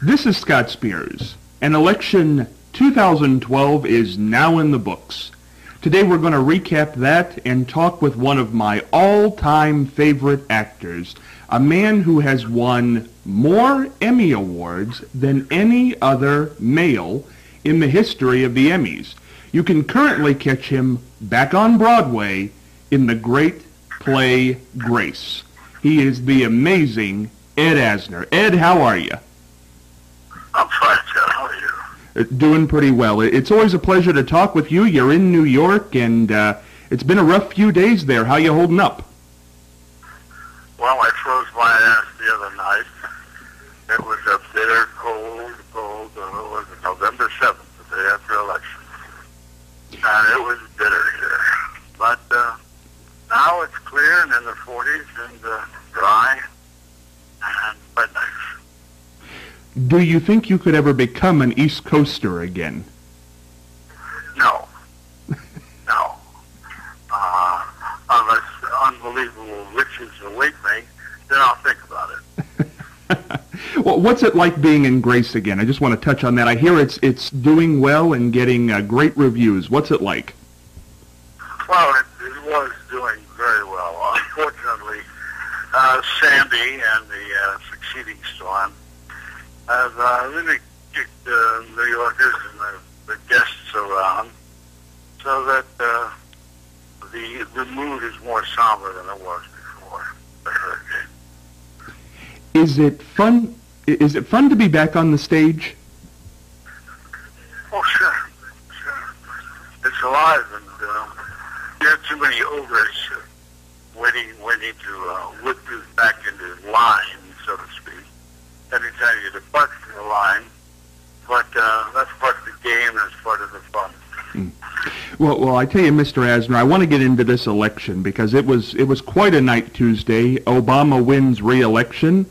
This is Scott Spears, and election 2012 is now in the books. Today we're going to recap that and talk with one of my all-time favorite actors, a man who has won more Emmy Awards than any other male in the history of the Emmys. You can currently catch him back on Broadway in the great play Grace. He is the amazing Ed Asner. Ed, how are you? I'm fine, Scott. How are you? Doing pretty well. It's always a pleasure to talk with you. You're in New York, and it's been a rough few days there. How you holding up? Well, I froze my ass the other night. It was a bitter, cold, it was November 7th, the day after election. And it was bitter here. But now it's clear and in the 40s and dry and quite nice. Do you think you could ever become an East Coaster again? No. No. Unless unbelievable riches await me, then I'll think about it. Well, what's it like being in Grace again? I just want to touch on that. I hear it's doing well and getting great reviews. What's it like? Well, it was doing very well. Unfortunately, Sandy and the succeeding storm have really kicked New Yorkers and the guests around, so that the mood is more somber than it was before the hurricane. Is it fun? Is it fun to be back on the stage? Oh, sure. It's alive, and there are too many ogres waiting to whip you back into line, so to speak. Anytime you depart from the line, but that's part of the game and it's part of the fun. Well, I tell you, Mr. Asner, I want to get into this election because it was quite a night Tuesday. Obama wins re-election,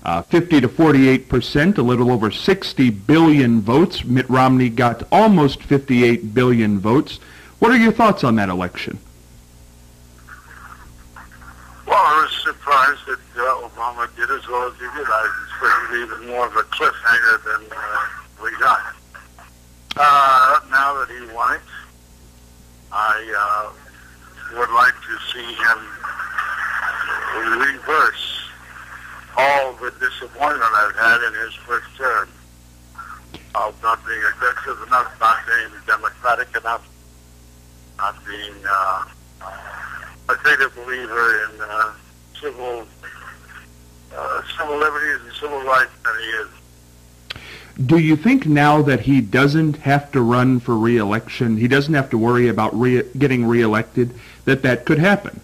50 to 48%, a little over 60 billion votes. Mitt Romney got almost 58 billion votes. What are your thoughts on that election? Well, I was surprised that Obama did as well as he did. I was expecting even more of a cliffhanger than we got. Now that he won it, I would like to see him reverse all the disappointment I've had in his first term of not being aggressive enough, not being democratic enough, not being a greater believer in civil liberties and civil rights than he is. Do you think now that he doesn't have to run for re-election, he doesn't have to worry about getting re-elected, that could happen?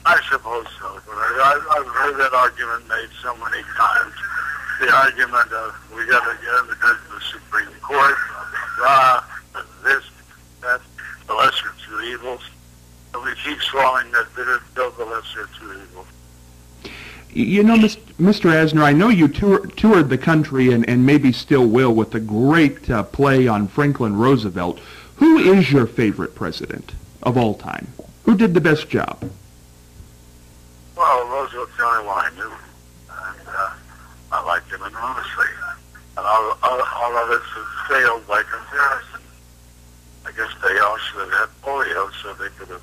I suppose so. But I've heard that argument made so many times. The argument of we got to get him because of the Supreme Court, this, that, the lesser of two evils. And we keep swallowing that bitter pill, the lesser of two evils. You know, Mr. Asner, I know you toured the country and maybe still will with a great play on Franklin Roosevelt. Who is your favorite president of all time? Who did the best job? Well, Roosevelt's the only one I knew, and I liked him enormously. And all of us have failed by comparison. I guess they all should have had polio so they could have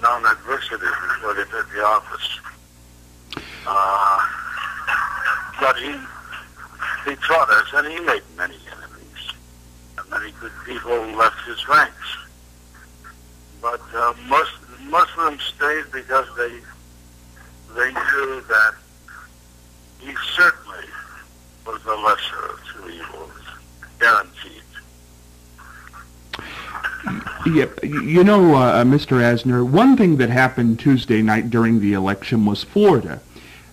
known adversity before they took the office. But he taught us, and he made many enemies, and many good people left his ranks. But most of them stayed because they knew that he certainly was the lesser of two evils, guaranteed. Yeah, you know, Mr. Asner, one thing that happened Tuesday night during the election was Florida.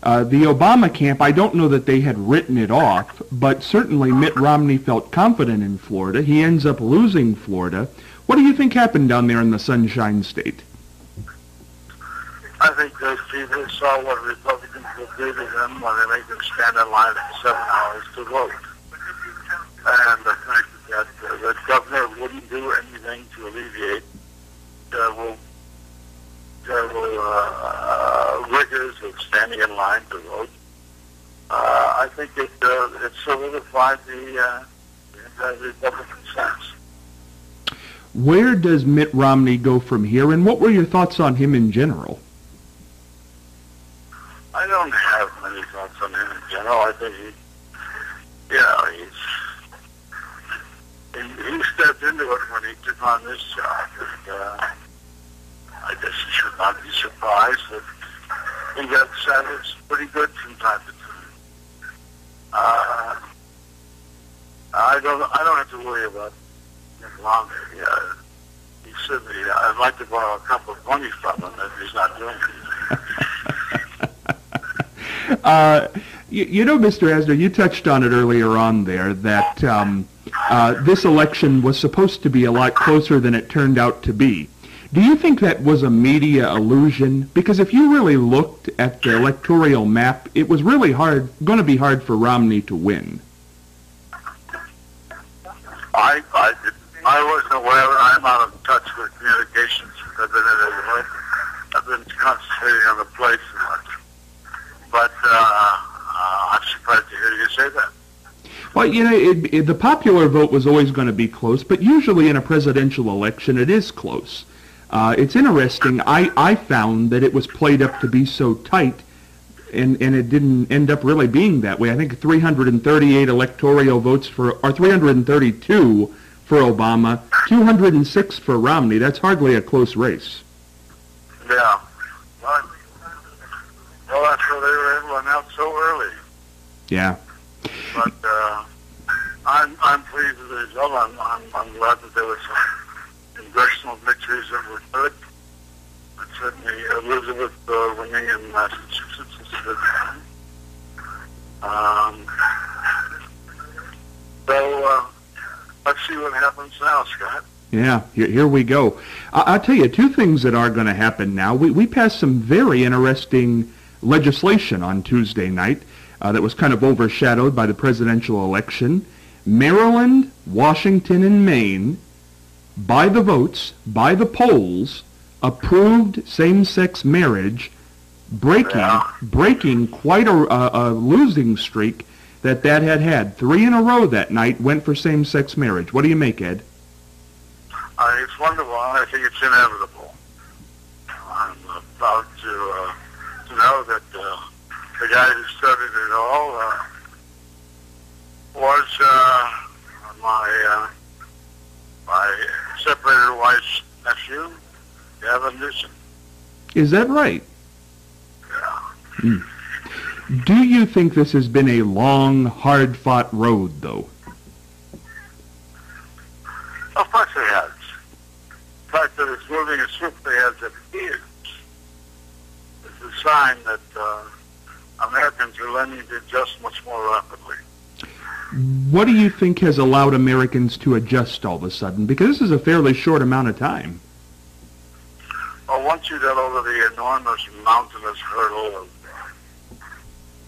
The Obama camp, I don't know that they had written it off, but certainly Mitt Romney felt confident in Florida. He ends up losing Florida. What do you think happened down there in the Sunshine State? I think those people saw what Republicans will do to them when they make them stand in line for 7 hours to vote. And the fact that the governor wouldn't do anything to alleviate terrible rigors of standing in line to vote. I I think it solidified the Republican sense. Where does Mitt Romney go from here, and what were your thoughts on him in general? I don't have many thoughts on him in general. I think he stepped into it when he took on this job, and I guess you should not be surprised that he got savaged pretty good from time to time. I don't have to worry about him longer. He certainly, I'd like to borrow a cup of money from him if he's not doing it. You know, Mr. Asner, you touched on it earlier on there that this election was supposed to be a lot closer than it turned out to be. Do you think that was a media illusion? Because if you really looked at the electoral map, it was really going to be hard for Romney to win. I wasn't aware. I'm out of touch with communications. I've been concentrating on the play so much. But I'm surprised to hear you say that. Well, you know, the popular vote was always going to be close, but usually in a presidential election it is close. It's interesting. I found that it was played up to be so tight, and it didn't end up really being that way. I think 338 electoral votes or 332 for Obama, 206 for Romney. That's hardly a close race. Yeah. Well, that's why they were able to announce so early. Yeah. But I'm pleased with the result. I'm glad that there were some congressional victories that were good. And certainly Elizabeth winning in Massachusetts is a good sign. So let's see what happens now, Scott. Yeah, here we go. I'll tell you two things that are going to happen now. We passed some very interesting legislation on Tuesday night that was kind of overshadowed by the presidential election. Maryland, Washington, and Maine, by the votes, by the polls, approved same-sex marriage, breaking quite a losing streak that had. 3 in a row that night went for same-sex marriage. What do you make, Ed? It's wonderful. I think it's inevitable. I'm proud to know that the guy who started it all was my separated wife's nephew, Gavin Newsom. Is that right? Yeah. Do you think this has been a long, hard-fought road, though? Of course it has. The fact that it's moving as swiftly as it is a sign that Americans are learning to adjust much more rapidly. What do you think has allowed Americans to adjust all of a sudden? Because this is a fairly short amount of time. Well, once you get over the enormous mountainous hurdle of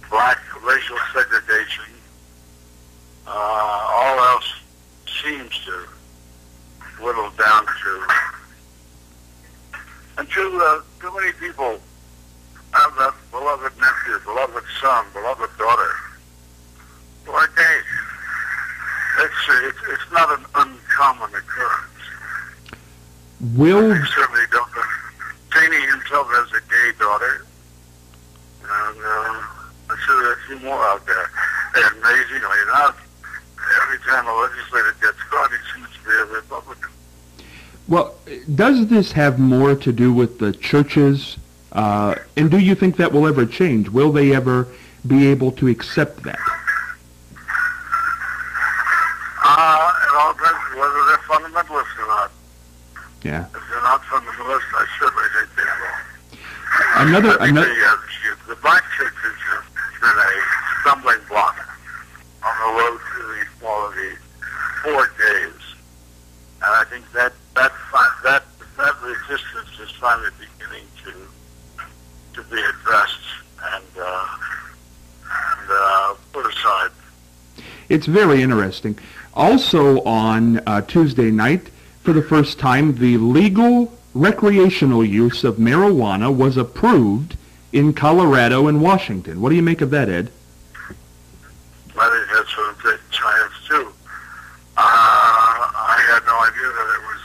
black racial segregation, all else seems to whittle down to. Until too many people have that beloved nephew, beloved son, beloved daughter who are gay. It's not an uncommon occurrence. I certainly don't know. Cheney himself has a gay daughter, and I'm sure there are a few more out there. And amazingly enough, every time a legislator gets caught, he seems to be a Republican. Well, does this have more to do with the churches? And do you think that will ever change? Will they ever be able to accept that? It all depends whether they're fundamentalists or not. Yeah. If they're not fundamentalists, I certainly think they will. The black church has been a stumbling block on the road to the equality for gays. And I think that resistance is finally beginning to be addressed and put aside. It's very interesting. Also on Tuesday night, for the first time, the legal recreational use of marijuana was approved in Colorado and Washington. What do you make of that, Ed? had some great triumphs too. I had no idea that it was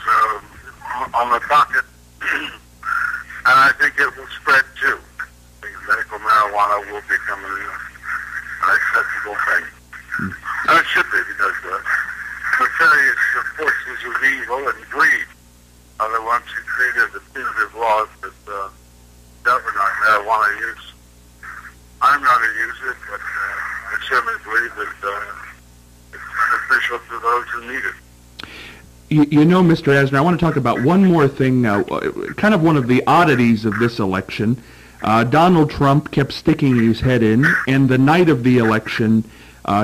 on the docket, and I think it will spread too. I think medical marijuana will become an acceptable thing. And it should be, because nefarious forces of evil and greed are the ones who created the punitive laws that govern our marijuana use. I'm not a user, but I certainly believe that it's beneficial to those who need it. You know, Mr. Asner, I want to talk about one more thing, kind of one of the oddities of this election. Donald Trump kept sticking his head in, and the night of the election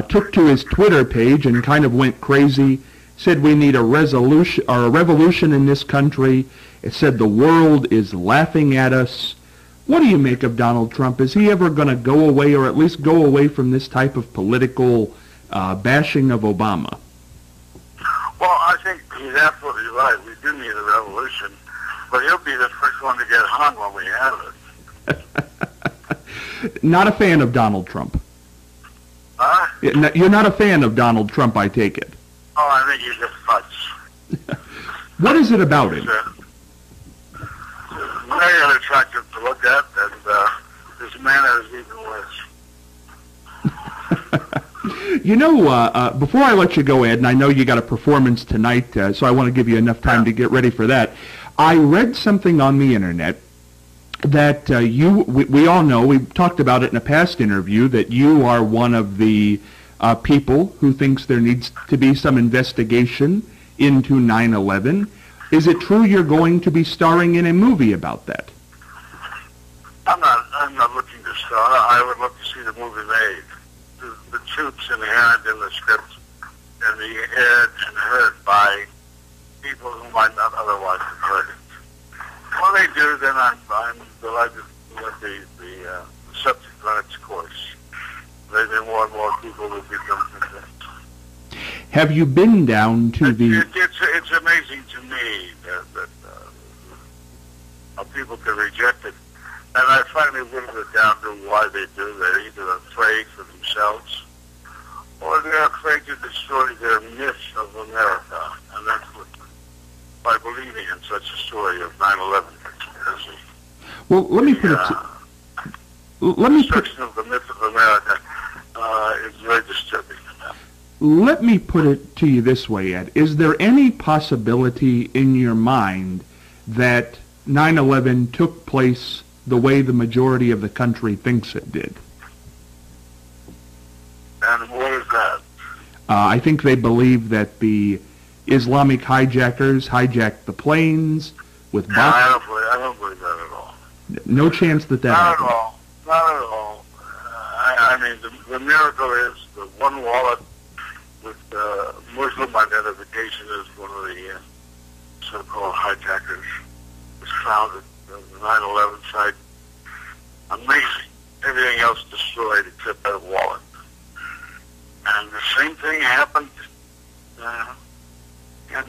took to his Twitter page and kind of went crazy, said we need a resolution or a revolution in this country. It said the world is laughing at us. What do you make of Donald Trump? Is he ever going to go away, or at least go away from this type of political bashing of Obama? Well, I think he's absolutely right. We do need a revolution, but he'll be the first one to get hung when we have it. Not a fan of Donald Trump. Huh? You're not a fan of Donald Trump, I take it. Oh, I think he's just fuss. What is it about him? Very unattractive to look at, and his manner is even worse. You know, before I let you go, Ed, and I know you got a performance tonight, so I want to give you enough time to get ready for that. I read something on the internet that we all know, we've talked about it in a past interview, that you are one of the people who thinks there needs to be some investigation into 9/11. Is it true you're going to be starring in a movie about that? I'm not looking to star. I would love to see the movie made. The truth's inherent in the script and be aired and heard by people who might not otherwise have heard it. When they do, then I'm delighted to let the subject run its course. Maybe more and more people will become convinced. Have you been down to It's amazing to me that people can reject it. And I finally whittled it down to why they do. They're either afraid for themselves, or they're afraid to destroy their myth of America. And that's what, by believing in such a story of 9/11 conspiracy. Well, let me put it. Destruction of the myth of America is very disturbing. Let me put it to you this way, Ed. Is there any possibility in your mind that 9/11 took place the way the majority of the country thinks it did? And what is that? I think they believe that the Islamic hijackers hijacked the planes with bombs. I don't believe that at all. No chance that Not happened. at all. Not at all. I mean, the miracle is the one wallet with Muslim identification as one of the so-called hijackers was found at the 9/11 site. Amazing. Everything else destroyed except that wallet. And the same thing happened in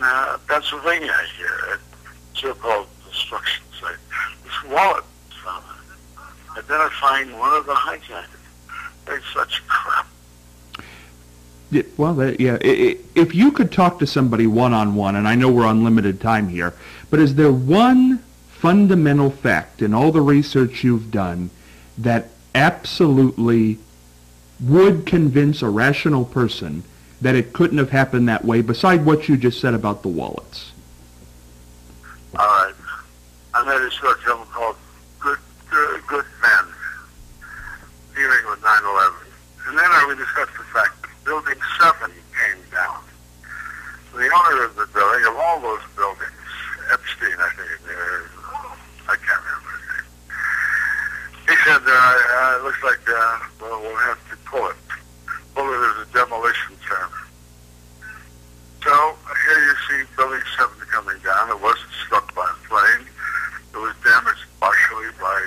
Pennsylvania here at so-called destruction site. This wallet was found identifying one of the hijackers. It's such crap. Yeah, well, if you could talk to somebody one-on-one, and I know we're on limited time here, but is there one fundamental fact in all the research you've done that absolutely would convince a rational person that it couldn't have happened that way, beside what you just said about the wallets? All right. I made a short film called Good Men Dealing with 9/11. And then we discussed the fact that Building 7 came down. The owner of the building, of all those buildings, Epstein, I think, I can't remember his name. He said, it looks like, we'll have to pull it. Pull it as a demolition term. So, here you see Building 7 coming down. It wasn't struck by a plane. It was damaged partially by,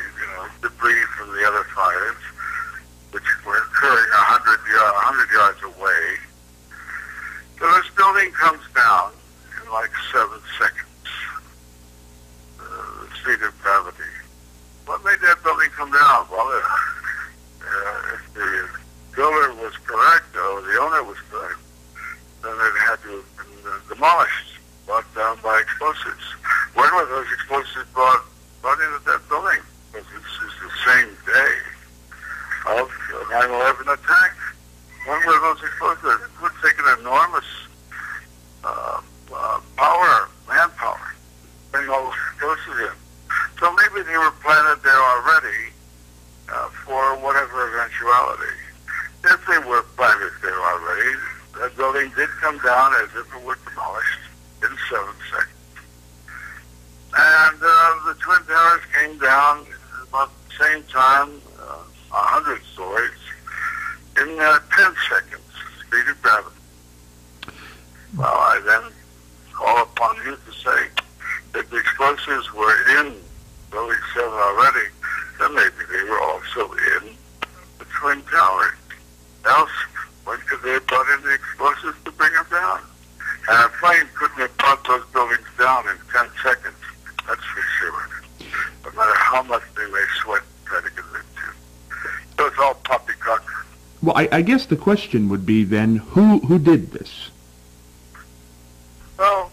debris from the other fires, which were occurring 100 yards away. So this building comes down in like 7 seconds. The speed of gravity. What made that building come down? Well, if the builder was correct, or the 9/11 attack. One of those explosives would take an enormous manpower, bring all those explosives in. So maybe they were planted there already for whatever eventuality. If they were planted there already, that building did come down as if it were demolished in 7 seconds. And the Twin Towers came down about the same time, 100 stories, in 10 seconds, speed of gravity. Well, I then call upon you to say that the explosives were in Building 7 already, then maybe they were also in the Twin Towers. Else, when could they have brought in the explosives to bring them down? And a plane couldn't have brought those buildings down in 10 seconds, that's for sure. No matter how much they may sweat and try to get it to. So it's all poppycock. Well, I guess the question would be then, who did this? Well,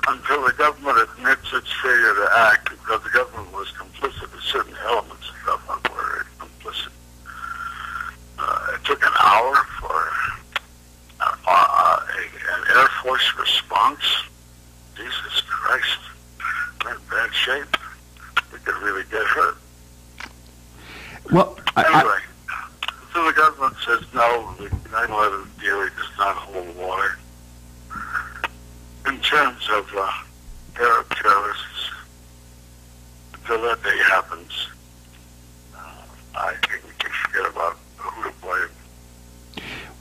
until the government admits its failure to act, because the government was complicit, certain elements of government were complicit. It took an hour for an Air Force response. Jesus Christ, we're in bad shape. We could really get hurt. Well, anyway, so the government says no, the 9/11 theory does not hold water. In terms of Arab terrorists, until that day happens, I think we can forget about who to blame.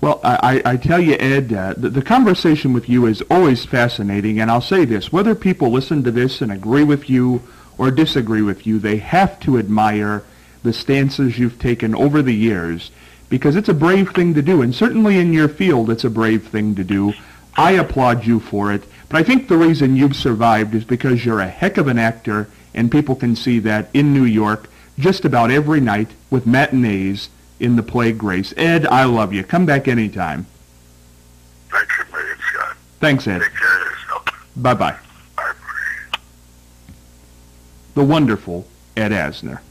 Well, I tell you, Ed, the conversation with you is always fascinating, and I'll say this, whether people listen to this and agree with you or disagree with you, they have to admire the stances you've taken over the years, because it's a brave thing to do, and certainly in your field it's a brave thing to do. I applaud you for it, but I think the reason you've survived is because you're a heck of an actor, and people can see that in New York just about every night with matinees in the play Grace. Ed, I love you. Come back anytime. Thanks a million, Scott. Thanks, Ed. Take care of yourself. Bye-bye. Bye. The wonderful Ed Asner.